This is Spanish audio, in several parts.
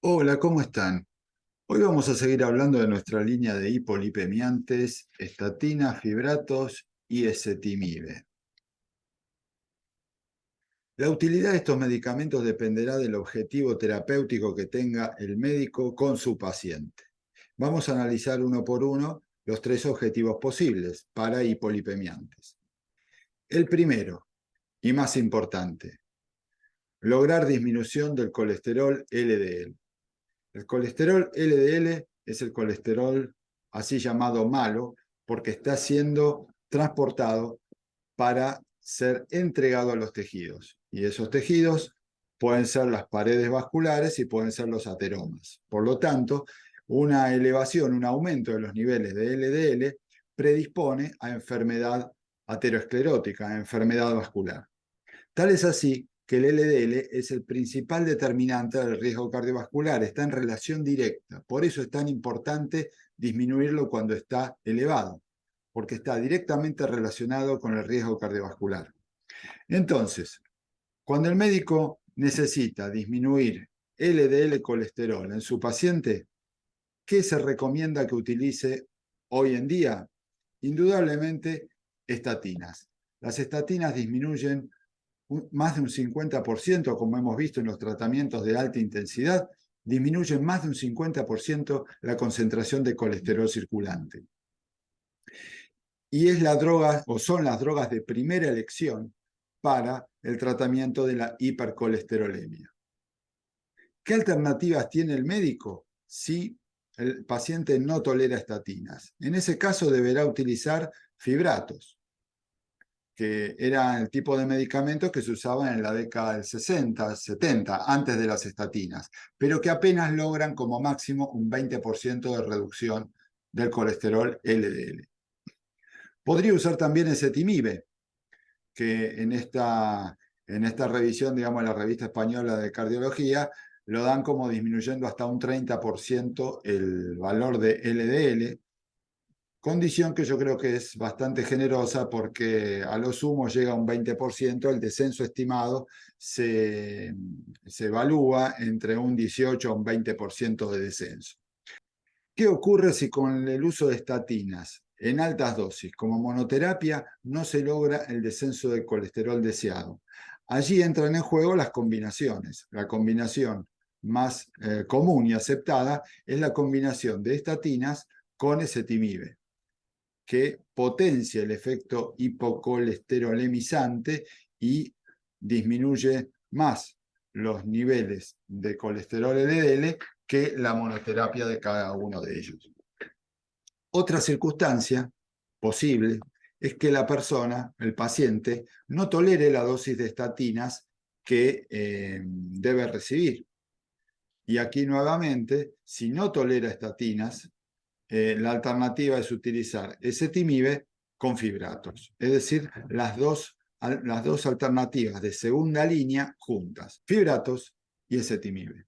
Hola, ¿cómo están? Hoy vamos a seguir hablando de nuestra línea de hipolipemiantes, estatinas, fibratos y ezetimibe. La utilidad de estos medicamentos dependerá del objetivo terapéutico que tenga el médico con su paciente. Vamos a analizar uno por uno los tres objetivos posibles para hipolipemiantes. El primero, y más importante, lograr disminución del colesterol LDL. El colesterol LDL es el colesterol así llamado malo porque está siendo transportado para ser entregado a los tejidos. Y esos tejidos pueden ser las paredes vasculares y pueden ser los ateromas. Por lo tanto, una elevación, un aumento de los niveles de LDL predispone a enfermedad aterosclerótica, a enfermedad vascular. Tal es así que el LDL es el principal determinante del riesgo cardiovascular, está en relación directa. Por eso es tan importante disminuirlo cuando está elevado, porque está directamente relacionado con el riesgo cardiovascular. Entonces, cuando el médico necesita disminuir LDL colesterol en su paciente, ¿qué se recomienda que utilice hoy en día? Indudablemente, estatinas. Las estatinas disminuyen más de un 50%, como hemos visto en los tratamientos de alta intensidad, disminuyen más de un 50% la concentración de colesterol circulante. Y es la droga, o son las drogas de primera elección para el tratamiento de la hipercolesterolemia. ¿Qué alternativas tiene el médico si el paciente no tolera estatinas? En ese caso deberá utilizar fibratos, que era el tipo de medicamentos que se usaban en la década del 60, 70, antes de las estatinas, pero que apenas logran como máximo un 20% de reducción del colesterol LDL. Podría usar también ezetimibe, que en esta revisión, digamos, la revista española de cardiología, lo dan como disminuyendo hasta un 30% el valor de LDL, condición que yo creo que es bastante generosa porque a lo sumo llega a un 20%, el descenso estimado se evalúa entre un 18 a un 20% de descenso. ¿Qué ocurre si con el uso de estatinas en altas dosis como monoterapia no se logra el descenso del colesterol deseado? Allí entran en juego las combinaciones. La combinación más común y aceptada es la combinación de estatinas con ezetimibe, que potencia el efecto hipocolesterolemizante y disminuye más los niveles de colesterol LDL que la monoterapia de cada uno de ellos. Otra circunstancia posible es que la persona, el paciente, no tolere la dosis de estatinas que debe recibir. Y aquí nuevamente, si no tolera estatinas, la alternativa es utilizar ezetimibe con fibratos, es decir, las dos alternativas de segunda línea juntas, fibratos y ezetimibe.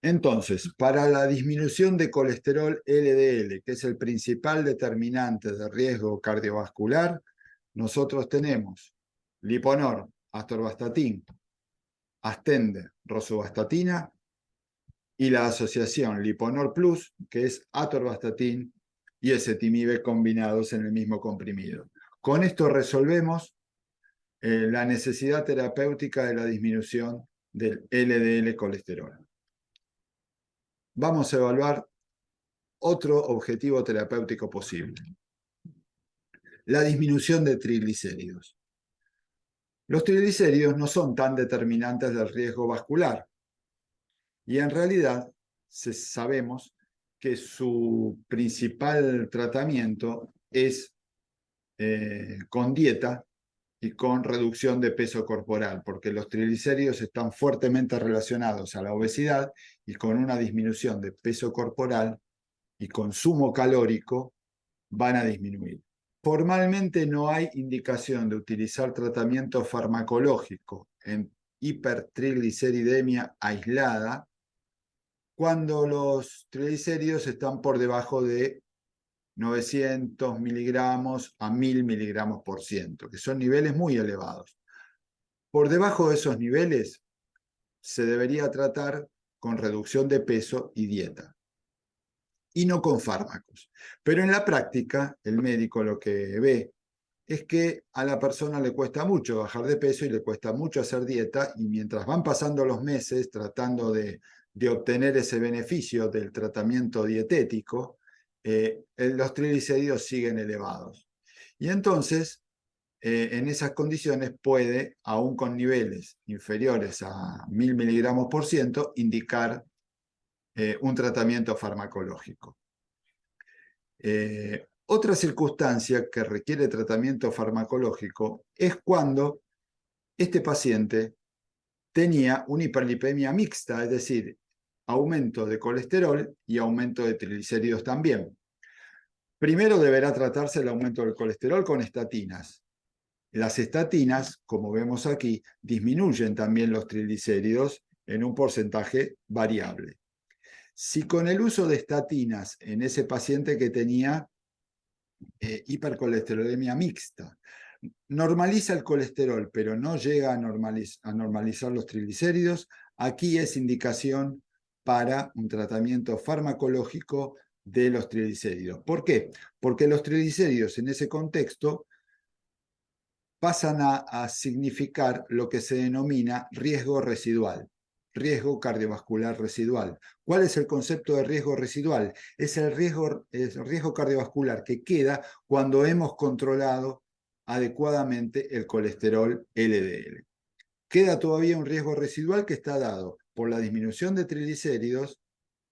Entonces, para la disminución de colesterol LDL, que es el principal determinante de riesgo cardiovascular, nosotros tenemos Liponor, atorvastatin, Astende, rosuvastatina, y la asociación Liponor Plus, que es atorvastatin y ezetimibe combinados en el mismo comprimido. Con esto resolvemos la necesidad terapéutica de la disminución del LDL colesterol. Vamos a evaluar otro objetivo terapéutico posible: la disminución de triglicéridos. Los triglicéridos no son tan determinantes del riesgo vascular y en realidad sabemos que su principal tratamiento es con dieta y con reducción de peso corporal, porque los triglicéridos están fuertemente relacionados a la obesidad, y con una disminución de peso corporal y consumo calórico van a disminuir. Formalmente no hay indicación de utilizar tratamiento farmacológico en hipertrigliceridemia aislada cuando los triglicéridos están por debajo de 900 miligramos a 1000 miligramos por ciento, que son niveles muy elevados. Por debajo de esos niveles se debería tratar con reducción de peso y dieta, y no con fármacos. Pero en la práctica, el médico lo que ve es que a la persona le cuesta mucho bajar de peso y le cuesta mucho hacer dieta, y mientras van pasando los meses tratando de obtener ese beneficio del tratamiento dietético, los triglicéridos siguen elevados. Y entonces, en esas condiciones puede, aún con niveles inferiores a 1000 miligramos por ciento, indicar un tratamiento farmacológico. Otra circunstancia que requiere tratamiento farmacológico es cuando este paciente tenía una hiperlipemia mixta, es decir, aumento de colesterol y aumento de triglicéridos también. Primero deberá tratarse el aumento del colesterol con estatinas. Las estatinas, como vemos aquí, disminuyen también los triglicéridos en un porcentaje variable. Si con el uso de estatinas en ese paciente que tenía hipercolesterolemia mixta normaliza el colesterol, pero no llega a normalizar los triglicéridos, aquí es indicación para un tratamiento farmacológico de los triglicéridos. ¿Por qué? Porque los triglicéridos en ese contexto pasan a significar lo que se denomina riesgo residual, riesgo cardiovascular residual. ¿Cuál es el concepto de riesgo residual? Es el riesgo cardiovascular que queda cuando hemos controlado adecuadamente el colesterol LDL. Queda todavía un riesgo residual que está dado por la disminución de triglicéridos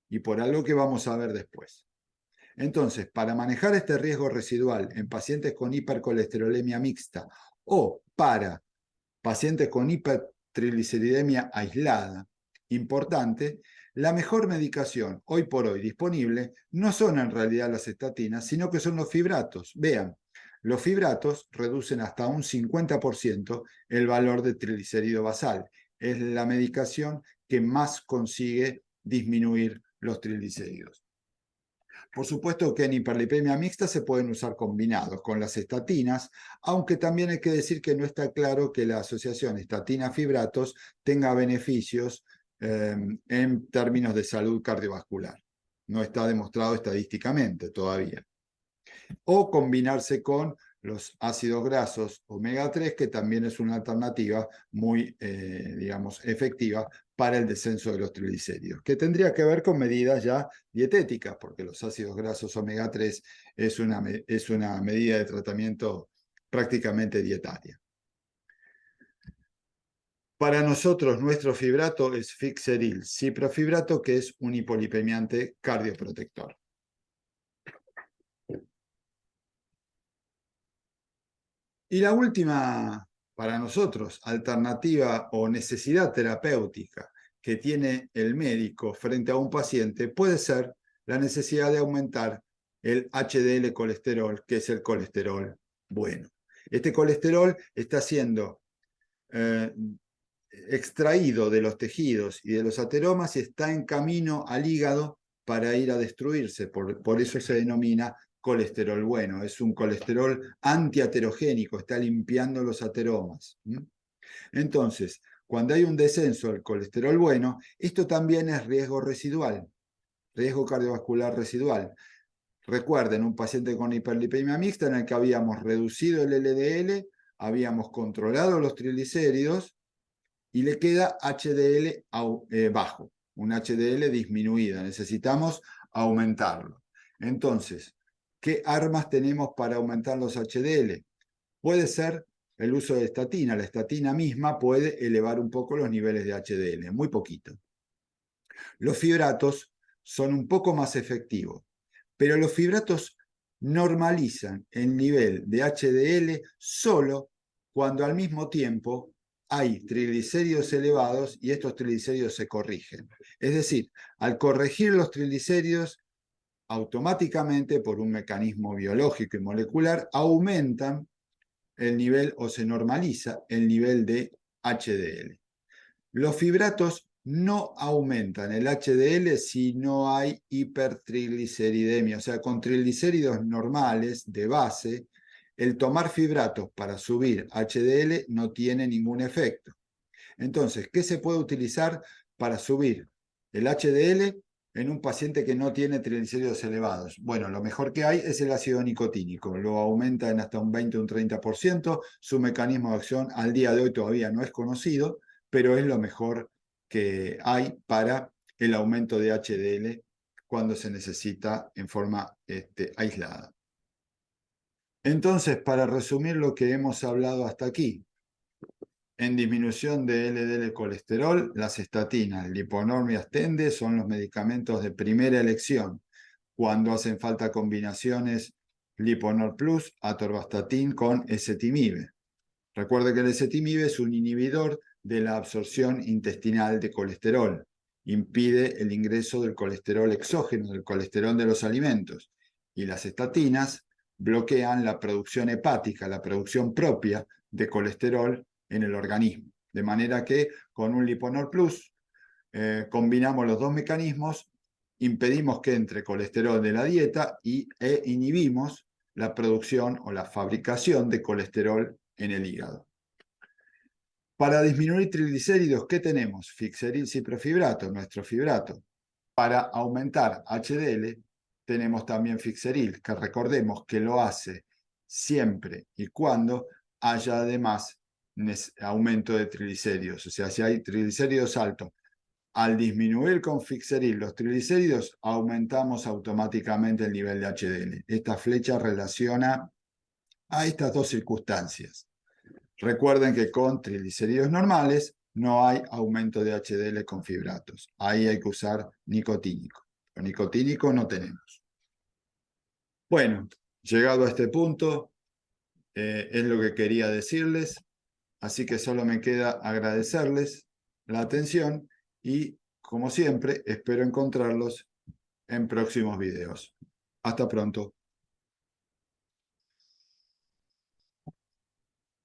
y por algo que vamos a ver después. Entonces, para manejar este riesgo residual en pacientes con hipercolesterolemia mixta o para pacientes con hipertrigliceridemia aislada, importante, la mejor medicación hoy por hoy disponible no son en realidad las estatinas, sino que son los fibratos. Vean, los fibratos reducen hasta un 50% el valor de triglicérido basal. Es la medicación que más consigue disminuir los triglicéridos. Por supuesto que en hiperlipemia mixta se pueden usar combinados con las estatinas, aunque también hay que decir que no está claro que la asociación estatina-fibratos tenga beneficios en términos de salud cardiovascular. No está demostrado estadísticamente todavía. O combinarse con los ácidos grasos omega 3, que también es una alternativa muy, digamos, efectiva para el descenso de los triglicéridos, que tendría que ver con medidas ya dietéticas, porque los ácidos grasos omega 3 es una medida de tratamiento prácticamente dietaria. Para nosotros, nuestro fibrato es Fixeril ciprofibrato, que es un hipolipemiante cardioprotector. Y la última, para nosotros, alternativa o necesidad terapéutica que tiene el médico frente a un paciente puede ser la necesidad de aumentar el HDL colesterol, que es el colesterol bueno. Este colesterol está siendo extraído de los tejidos y de los ateromas y está en camino al hígado para ir a destruirse. Por eso se denomina colesterol bueno. Es un colesterol antiaterogénico, está limpiando los ateromas. Entonces, cuando hay un descenso del colesterol bueno, esto también es riesgo residual, riesgo cardiovascular residual. Recuerden, un paciente con hiperlipemia mixta en el que habíamos reducido el LDL, habíamos controlado los triglicéridos y le queda HDL bajo, un HDL disminuido. Necesitamos aumentarlo. Entonces, ¿qué armas tenemos para aumentar los HDL? Puede ser el uso de estatina. La estatina misma puede elevar un poco los niveles de HDL, muy poquito. Los fibratos son un poco más efectivos, pero los fibratos normalizan el nivel de HDL solo cuando al mismo tiempo hay triglicéridos elevados y estos triglicéridos se corrigen. Es decir, al corregir los triglicéridos, automáticamente por un mecanismo biológico y molecular aumentan el nivel o se normaliza el nivel de HDL. Los fibratos no aumentan el HDL si no hay hipertrigliceridemia, o sea, con triglicéridos normales de base, el tomar fibratos para subir HDL no tiene ningún efecto. Entonces, ¿qué se puede utilizar para subir el HDL en un paciente que no tiene triglicéridos elevados? Bueno, lo mejor que hay es el ácido nicotínico. Lo aumenta en hasta un 20 o un 30%. Su mecanismo de acción al día de hoy todavía no es conocido, pero es lo mejor que hay para el aumento de HDL cuando se necesita en forma aislada. Entonces, para resumir lo que hemos hablado hasta aquí, en disminución de LDL colesterol, las estatinas, Liponorm y Astende son los medicamentos de primera elección cuando hacen falta combinaciones Liponor Plus, atorvastatin con ezetimibe. Recuerde que el ezetimibe es un inhibidor de la absorción intestinal de colesterol. Impide el ingreso del colesterol exógeno, del colesterol de los alimentos. Y las estatinas bloquean la producción hepática, la producción propia de colesterol en el organismo. De manera que con un Liponor Plus combinamos los dos mecanismos, impedimos que entre colesterol de la dieta e inhibimos la producción o la fabricación de colesterol en el hígado. Para disminuir triglicéridos, ¿qué tenemos? Fixeril ciprofibrato, nuestro fibrato. Para aumentar HDL, tenemos también Fixeril, que recordemos que lo hace siempre y cuando haya además aumento de triglicéridos. O sea, si hay triglicéridos altos, al disminuir con Fixeril los triglicéridos, aumentamos automáticamente el nivel de HDL. Esta flecha relaciona a estas dos circunstancias. Recuerden que con triglicéridos normales no hay aumento de HDL con fibratos. Ahí hay que usar nicotínico. Con nicotínico no tenemos. Bueno, llegado a este punto, es lo que quería decirles. Así que solo me queda agradecerles la atención y, como siempre, espero encontrarlos en próximos videos. Hasta pronto.